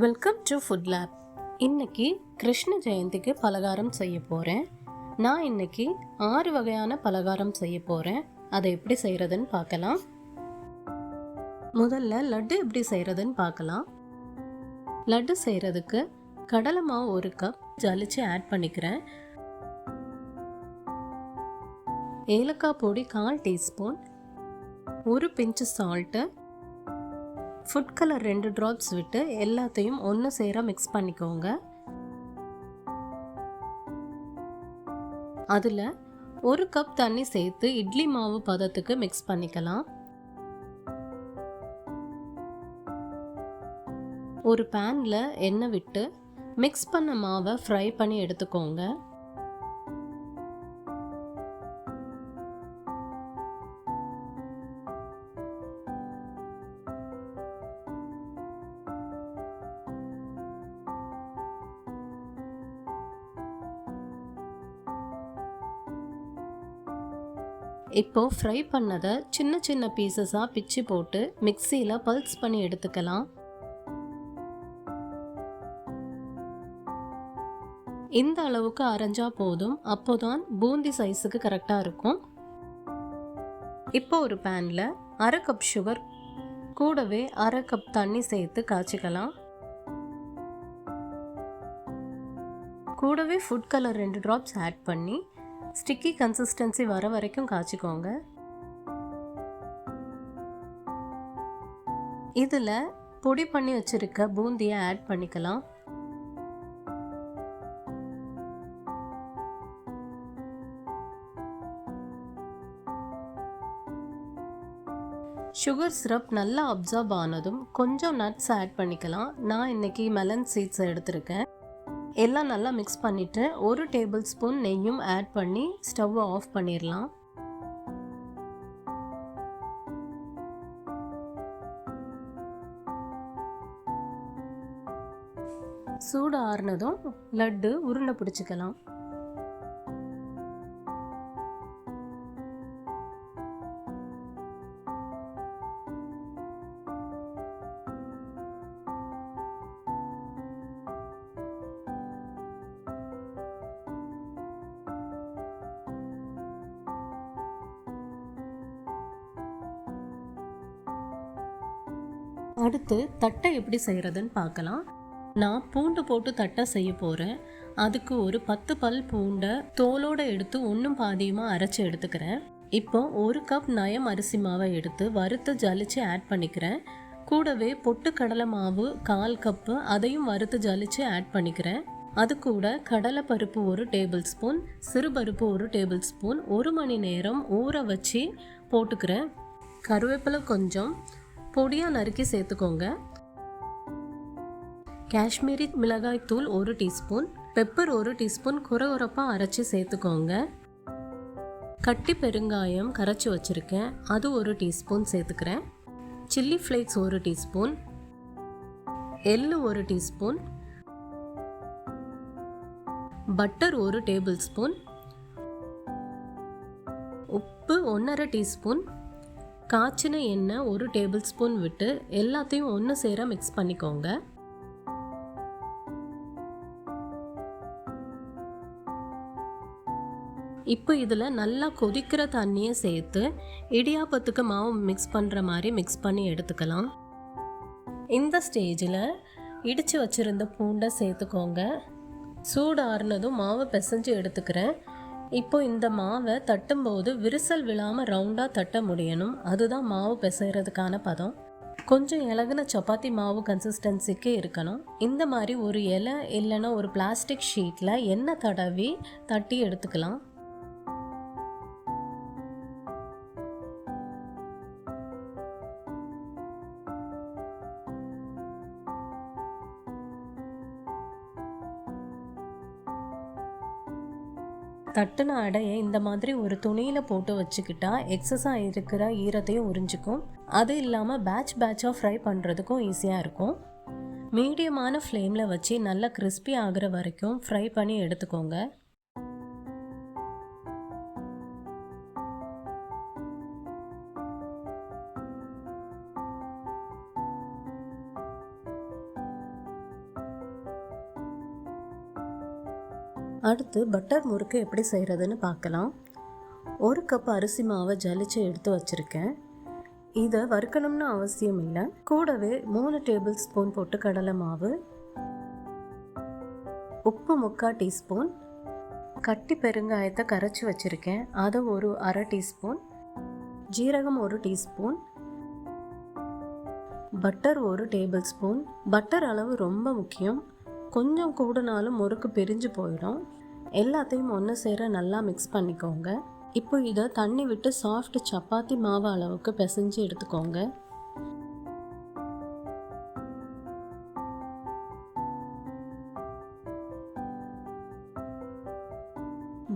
Welcome to food lab. இன்னைக்கு கிருஷ்ண ஜெயந்திக்கு பலகாரம் செய்ய போகிறேன். நான் இன்னைக்கு 6 வகையான பலகாரம் செய்ய போகிறேன். அதை எப்படி செய்கிறதுன்னு பார்க்கலாம். முதல்ல லட்டு எப்படி செய்கிறதுன்னு பார்க்கலாம். லட்டு செய்கிறதுக்கு கடலை மாவு 1 கப் ஜலிச்சு ஆட் பண்ணிக்கிறேன். ஏலக்காய் பொடி 1/4 டீஸ்பூன், 1 பிஞ்சு சால்ட்டு, ஃபுட் கலர் 2 ட்ராப்ஸ் விட்டு எல்லாத்தையும் ஒன்று சேர மிக்ஸ் பண்ணிக்கோங்க. அதில் 1 கப் தண்ணி சேர்த்து இட்லி மாவு பதத்துக்கு மிக்ஸ் பண்ணிக்கலாம். ஒரு பேனில் எண்ணெய் விட்டு மிக்ஸ் பண்ண மாவை ஃப்ரை பண்ணி எடுத்துக்கோங்க. இப்போ ஃப்ரை பண்ணதை சின்ன சின்ன பீசஸாக பிச்சு போட்டு மிக்சியில் பல்ஸ் பண்ணி எடுத்துக்கலாம். இந்த அளவுக்கு அரைஞ்சா போதும், அப்போதான் பூந்தி சைஸுக்கு கரெக்டாக இருக்கும். இப்போ ஒரு பேனில் 1/2 கப் சுகர் கூடவே 1/2 கப் தண்ணி சேர்த்து காய்ச்சிக்கலாம். கூடவே ஃபுட் கலர் 2 ட்ராப்ஸ் ஆட் பண்ணி ஸ்டிக்கி கன்சிஸ்டன்சி வர வரைக்கும் காய்ச்சிக்கோங்க. இதில் பொடி பண்ணி வச்சிருக்க பூந்தியை ஆட் பண்ணிக்கலாம். சுகர் சிரப் நல்லா அப்சார்ப் ஆனதும் கொஞ்சம் நட்ஸ் ஆட் பண்ணிக்கலாம். நான் இன்னைக்கு மெலன் சீட்ஸ் எடுத்திருக்கேன். எல்லாம் நல்லா மிக்ஸ் பண்ணிவிட்டு 1 டேபிள் ஸ்பூன் நெய்யும் ஆட் பண்ணி ஸ்டவ்வை ஆஃப் பண்ணிடலாம். சூடு ஆறுனதும் லட்டு உருண்டை பிடிச்சிக்கலாம். அடுத்து தட்டை எப்படி செய்கிறதுன்னு பார்க்கலாம். நான் பூண்டு போட்டு தட்டை செய்ய போகிறேன். அதுக்கு ஒரு 10 பல் பூண்டை தோலோடு எடுத்து ஒன்றும் பாதியுமாக அரைச்சி எடுத்துக்கிறேன். இப்போ 1 கப் நயம் அரிசி மாவை எடுத்து வறுத்து ஜலிச்சு ஆட் பண்ணிக்கிறேன். கூடவே பொட்டு கடலை மாவு 1/4 கப்பு அதையும் வறுத்து ஜலிச்சு ஆட் பண்ணிக்கிறேன். அது கூட கடலை பருப்பு 1 டேபிள் ஸ்பூன், சிறுபருப்பு 1 டேபிள் ஸ்பூன் 1 மணி நேரம் ஊற வச்சு போட்டுக்கிறேன். கருவேப்பிலை கொஞ்சம் பொடியாக நறுக்கி சேர்த்துக்கோங்க. காஷ்மீரி மிளகாய் தூள் 1 டீஸ்பூன், பெப்பர் 1 டீஸ்பூன் குறகுறப்பாக அரைச்சி சேர்த்துக்கோங்க. கட்டி பெருங்காயம் கரைச்சி வச்சுருக்கேன், அது 1 டீஸ்பூன் சேர்த்துக்கிறேன். சில்லி ஃப்ளேக்ஸ் 1 டீஸ்பூன், எள்ளு 1 டீஸ்பூன், பட்டர் 1 டேபிள் ஸ்பூன், உப்பு 1/2 டீஸ்பூன், காய்ச்சின எண்ணெய் 1 டேபிள் ஸ்பூன் விட்டு எல்லாத்தையும் ஒன்று சேர மிக்ஸ் பண்ணிக்கோங்க. இப்போ இதில் நல்லா கொதிக்கிற தண்ணியை சேர்த்து இடியாப்பத்துக்கு மாவு மிக்ஸ் பண்ணுற மாதிரி மிக்ஸ் பண்ணி எடுத்துக்கலாம். இந்த ஸ்டேஜில் இடித்து வச்சுருந்த பூண்டை சேர்த்துக்கோங்க. சூடு ஆறுனதும் மாவை பிசைஞ்சு எடுத்துக்கிறேன். இப்போ இந்த மாவை தட்டும்போது விரிசல் விழாமல் ரவுண்டாக தட்ட முடியணும். அதுதான் மாவு பிசைகிறதுக்கான பதம். கொஞ்சம் இலகுன சப்பாத்தி மாவு கன்சிஸ்டன்சிக்கு இருக்கணும். இந்த மாதிரி ஒரு இலை இல்லைன்னா ஒரு பிளாஸ்டிக் ஷீட்டில் எண்ணெய் தடவி தட்டி எடுத்துக்கலாம். தட்டுன அடையை இந்த மாதிரி ஒரு துணியில் போட்டு வச்சுக்கிட்டா எக்ஸஸாக இருக்கிற ஈரத்தையும் உறிஞ்சிக்கும். அது இல்லாமல் பேட்சாக ஃப்ரை பண்ணுறதுக்கும் ஈஸியாக இருக்கும். மீடியமான ஃப்ளேமில் வச்சு நல்லா கிறிஸ்பி ஆகிற வரைக்கும் ஃப்ரை பண்ணி எடுத்துக்கோங்க. அடுத்து பட்டர் முறுக்கு எப்படி செய்கிறதுன்னு பார்க்கலாம். 1 கப் அரிசி மாவை ஜலிச்சு எடுத்து வச்சுருக்கேன். இதை வறுக்கணும்னு அவசியம் இல்லை. கூடவே 3 டேபிள் ஸ்பூன் போட்டு கடலை மாவு, உப்பு 3/4 டீஸ்பூன், கட்டி பெருங்காயத்தை கரைச்சி வச்சுருக்கேன் அதை ஒரு அரை டீஸ்பூன், ஜீரகம் 1 teaspoon, butter 1 table spoon. Butter அளவு ரொம்ப முக்கியம். கொஞ்சம் கூடனாலும் முறுக்கு பிரிஞ்சு போயிடும். எல்லாத்தையும் ஒன்று சேர நல்லா மிக்ஸ் பண்ணிக்கோங்க. இப்போ இதை தண்ணி விட்டு சாஃப்ட் சப்பாத்தி மாவு அளவுக்கு பிசைஞ்சு எடுத்துக்கோங்க.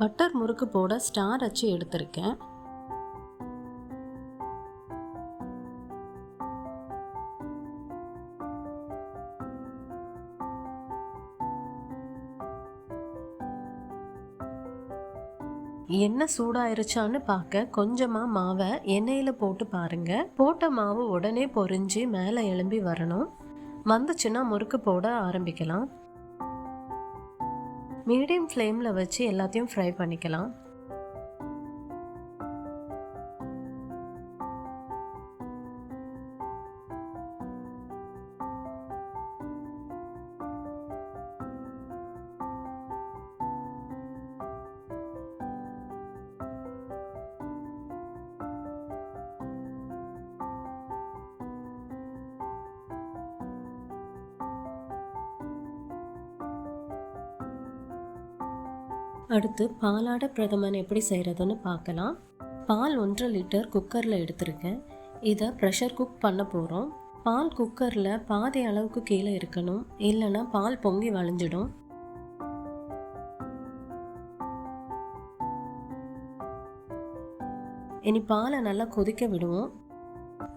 பட்டர் முறுக்கு போட ஸ்டார் அச்சு எடுத்திருக்கேன். எண்ணெய் சூடாயிருச்சான்னு பார்க்க கொஞ்சமாக மாவை எண்ணெயில் போட்டு பாருங்கள். போட்ட மாவு உடனே பொரிஞ்சு மேலே எழும்பி வரணும். வந்துச்சுன்னா முறுக்கு போட ஆரம்பிக்கலாம். மீடியம் ஃப்ளேமில் வச்சு எல்லாத்தையும் ஃப்ரை பண்ணிக்கலாம். அடுத்து பாலாடை பிரதமன் எப்படி செய்கிறதுன்னு பார்க்கலாம். பால் 1.5 லிட்டர் குக்கரில் எடுத்திருக்கேன். இதை ப்ரெஷர் குக் பண்ண போகிறோம். பால் குக்கரில் பாதி அளவுக்கு கீழே இருக்கணும், இல்லைன்னா பால் பொங்கி வழிஞ்சிடும். இனி பாலை நல்லா கொதிக்க விடுவோம்.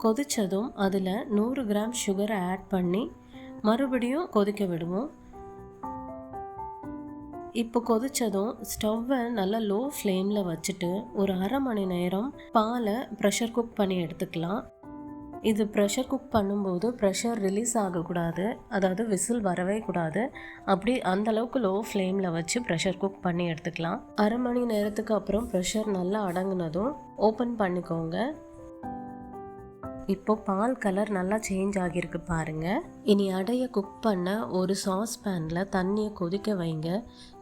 கொதித்ததும் அதில் 100 கிராம் சுகரை ஆட் பண்ணி மறுபடியும் கொதிக்க விடுவோம். இப்போ கொதித்ததும் ஸ்டவ்வை நல்லா லோ ஃப்ளேமில் வச்சுட்டு ஒரு அரை மணி நேரம் பாலை ப்ரெஷர் குக் பண்ணி எடுத்துக்கலாம். இது ப்ரெஷர் குக் பண்ணும்போது ப்ரெஷர் ரிலீஸ் ஆகக்கூடாது, அதாவது விசில் வரவே கூடாது. அப்படி அந்தளவுக்கு லோ ஃப்ளேமில் வச்சு ப்ரெஷர் குக் பண்ணி எடுத்துக்கலாம். அரை மணி நேரத்துக்கு அப்புறம் ப்ரெஷர் நல்லா அடங்குனதும் ஓப்பன் பண்ணிக்கோங்க. இப்போ பால் கலர் நல்லா சேஞ்ச் ஆகியிருக்கு பாருங்கள். இனி அடையை குக் பண்ண ஒரு சாஸ் பேனில் தண்ணியை கொதிக்க வைங்க.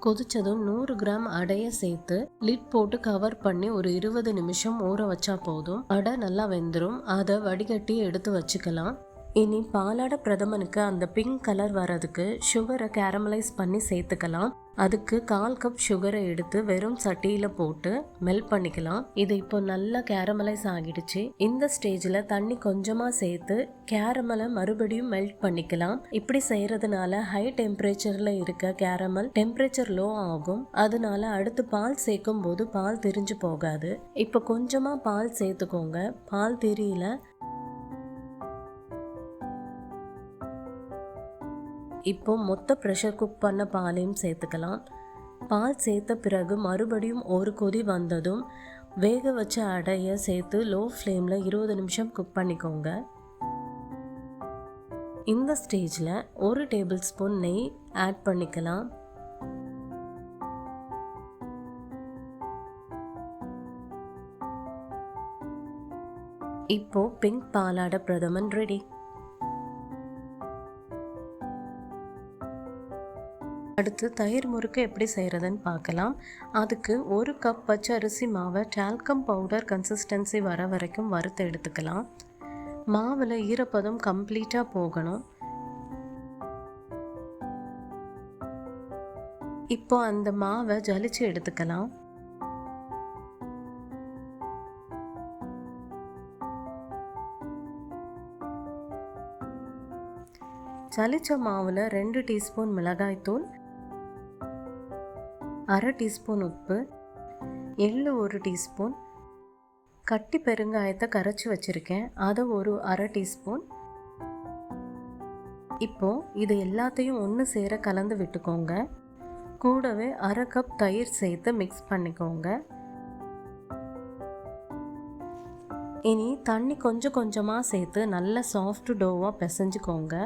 கொதித்ததும் 100 கிராம் அடையை சேர்த்து லிட் போட்டு கவர் பண்ணி ஒரு 20 நிமிஷம் ஊற வச்சா போதும். அடை நல்லா வெந்துடும். அதை வடிகட்டி எடுத்து வச்சுக்கலாம். இனி பாலாடை பிரதமனுக்கு அந்த பிங்க் கலர் வர்றதுக்கு சுகரை கேரமலைஸ் பண்ணி சேர்த்துக்கலாம். அதுக்கு 1/4 கப் சுகரை எடுத்து வெறும் சட்டியில் போட்டு மெல்ட் பண்ணிக்கலாம். இது இப்போ நல்லா கேரமலைஸ் ஆகிடுச்சு. இந்த ஸ்டேஜில் தண்ணி கொஞ்சமாக சேர்த்து கேரமலை மறுபடியும் மெல்ட் பண்ணிக்கலாம். இப்படி செய்கிறதுனால ஹை டெம்பரேச்சரில் இருக்க கேரமல் டெம்பரேச்சர் லோ ஆகும். அதனால அடுத்து பால் சேர்க்கும் போது பால் திரிஞ்சு போகாது. இப்போ கொஞ்சமாக பால் சேர்த்துக்கோங்க. பால் திரியல. இப்போ மொத்த ப்ரெஷர் குக் பண்ண பாலையும் சேர்த்துக்கலாம். பால் சேர்த்த பிறகு மறுபடியும் ஒரு கொதி வந்ததும் வேக வச்ச அடையை சேர்த்து லோ ஃப்ளேமில் 20 நிமிஷம் குக் பண்ணிக்கோங்க. இந்த ஸ்டேஜில் 1 டேபிள் ஸ்பூன் நெய் ஆட் பண்ணிக்கலாம். இப்போ பிங்க் பாலாடை பிரதமன் ரெடி. அடுத்து தயிர் முறுக்கு எப்படி செய்கிறதுன்னு பார்க்கலாம். அதுக்கு 1 கப் பச்சை அரிசி மாவை டால்கம் பவுடர் கன்சிஸ்டன்சி வர வரைக்கும் வறுத்து எடுத்துக்கலாம். மாவில் ஈரப்பதம் கம்ப்ளீட்டாக போகணும். இப்போ அந்த மாவை ஜலிச்சு எடுத்துக்கலாம். ஜலிச்ச மாவில் 2 டீஸ்பூன் மிளகாய்த்தூள், அரை டீஸ்பூன் உப்பு, எள்ளு 1 டீஸ்பூன், கட்டி பெருங்காயத்தை கரைச்சி வச்சுருக்கேன் அதை ஒரு அரை டீஸ்பூன். இப்போ இது எல்லாத்தையும் ஒன்று சேர கலந்து விட்டுக்கோங்க. கூடவே அரை கப் தயிர் சேர்த்து மிக்ஸ் பண்ணிக்கோங்க. இனி தண்ணி கொஞ்சம் கொஞ்சமாக சேர்த்து நல்ல சாஃப்ட் டோவாக பிசைஞ்சுக்கோங்க.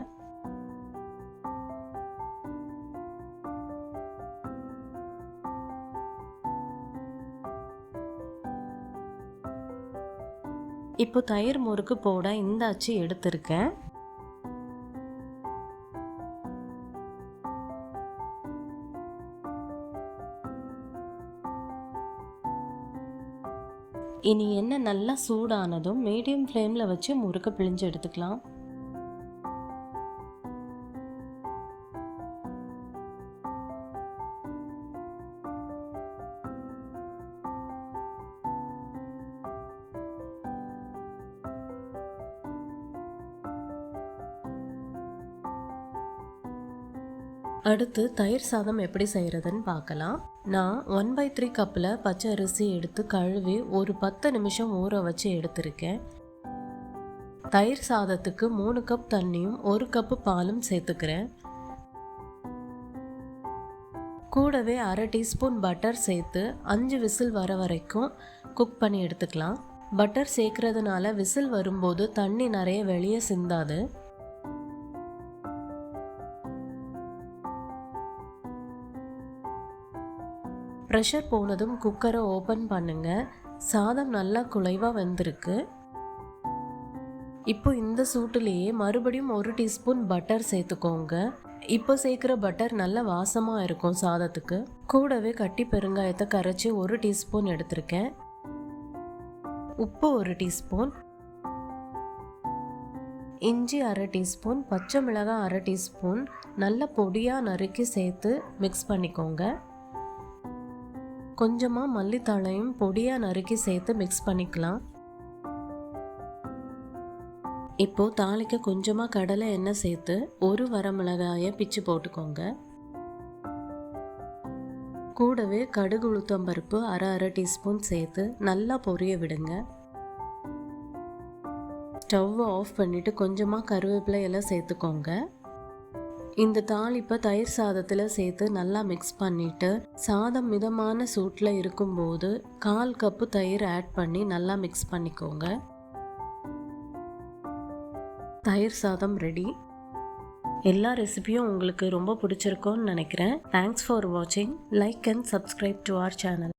இப்போ தயிர் முறுக்கு போட இந்த அச்சு எடுத்திருக்கேன். இனி எண்ணெய் நல்லா சூடானதும் மீடியம் ஃப்ளேமில் வச்சு முறுக்க பிழிஞ்சு எடுத்துக்கலாம். அடுத்து தயிர் சாதம் எப்படி செய்கிறதுன்னு பார்க்கலாம். நான் 1/3 கப்பில் பச்சை அரிசி எடுத்து கழுவி ஒரு 10 நிமிஷம் ஊற வச்சு எடுத்திருக்கேன். தயிர் சாதத்துக்கு 3 கப் தண்ணியும் 1 கப்பு பாலும் சேர்த்துக்கிறேன். கூடவே அரை டீஸ்பூன் பட்டர் சேர்த்து 5 விசில் வர வரைக்கும் குக் பண்ணி எடுத்துக்கலாம். பட்டர் சேர்க்கறதுனால விசில் வரும்போது தண்ணி நிறைய வெளியே சிந்தாது. ப்ரெஷர் போனதும் குக்கரை ஓப்பன் பண்ணுங்க. சாதம் நல்லா குழைவாக வெந்திருக்கு. இப்போ இந்த சூட்டுலேயே மறுபடியும் 1 டீஸ்பூன் பட்டர் சேர்த்துக்கோங்க. இப்போ சேர்க்குற பட்டர் நல்ல வாசமாக இருக்கும் சாதத்துக்கு. கூடவே கட்டி பெருங்காயத்தை கரைச்சி 1 டீஸ்பூன் எடுத்திருக்கேன். உப்பு 1 டீஸ்பூன், இஞ்சி அரை டீஸ்பூன், பச்சை மிளகாய் அரை டீஸ்பூன் நல்ல பொடியாக நறுக்கி சேர்த்து மிக்ஸ் பண்ணிக்கோங்க. கொஞ்சமாக மல்லித்தழையும் பொடியாக நறுக்கி சேர்த்து மிக்ஸ் பண்ணிக்கலாம். இப்போது தாளிக்க கொஞ்சமாக கடலை எண்ணெய் சேர்த்து 1 வரமிளகாயை பிச்சு போட்டுக்கோங்க. கூடவே கடுகு உளுத்தம்பருப்பு அரை டீஸ்பூன் சேர்த்து நல்லா பொரிய விடுங்க. ஸ்டவ்வை ஆஃப் பண்ணிவிட்டு கொஞ்சமாக கருவேப்பிலை எல்லாம் சேர்த்துக்கோங்க. இந்த தாளிப்பை தயிர் சாதத்தில் சேர்த்து நல்லா மிக்ஸ் பண்ணிவிட்டு சாதம் மிதமான சூட்டில் இருக்கும்போது 1/4 கப்பு தயிர் ஆட் பண்ணி நல்லா மிக்ஸ் பண்ணிக்கோங்க. தயிர் சாதம் ரெடி. எல்லா ரெசிபியும் உங்களுக்கு ரொம்ப பிடிச்சிருக்கோன்னு நினைக்கிறேன். தேங்க்ஸ் ஃபார் வாட்சிங். Like and subscribe to our channel.